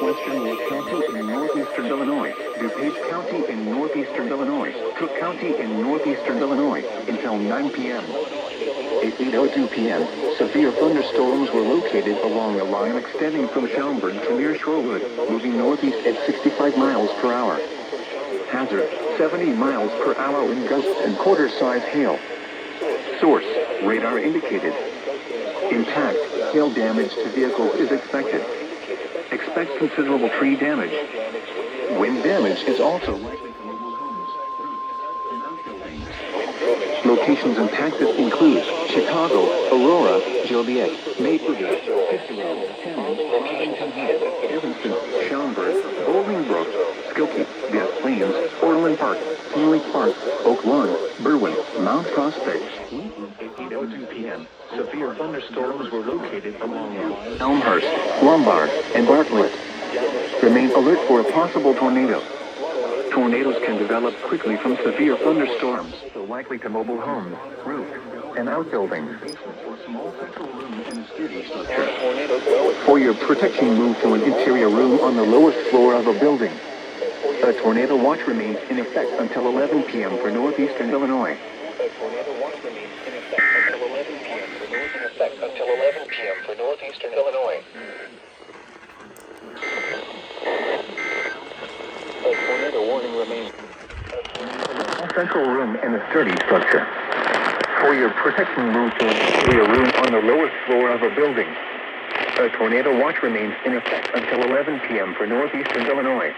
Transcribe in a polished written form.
southwestern Wood County in northeastern Illinois, DuPage County in northeastern Illinois, Cook County in northeastern Illinois, until 9 p.m. At 8:02 p.m., severe thunderstorms were located along a line extending from Schaumburg to near Shorewood, moving northeast at 65 miles per hour. Hazard, 70 miles per hour wind gusts and quarter-size hail. Source, radar indicated. Impact, hail damage to vehicles is expected. Expect considerable tree damage. Wind damage is also likely to mobile homes, roofs, and outbuildings. Locations impacted include Chicago, Aurora, Joliet, Maplewood, Cicero, Hammond, Arlington Heights, Evanston, Schaumburg, Bolingbrook, Skokie, Des Plaines, Orland Park, Tinley Park, Oak Lawn, Berwyn, Mount Prospect. At 8:02 p.m., severe thunderstorms were located along Elmhurst, Lombard, and Bartlett. Remain alert for a possible tornado. Tornadoes can develop quickly from severe thunderstorms, likely to mobile homes, roofs, and outbuildings. For your protection, move to an interior room on the lowest floor of a building. A tornado watch remains in effect until 11 p.m. for northeastern Illinois. A tornado warning remains. A central room in a sturdy structure. For your protection, move to an interior room on the lowest floor of a building. A tornado watch remains in effect until 11 p.m. for northeastern Illinois.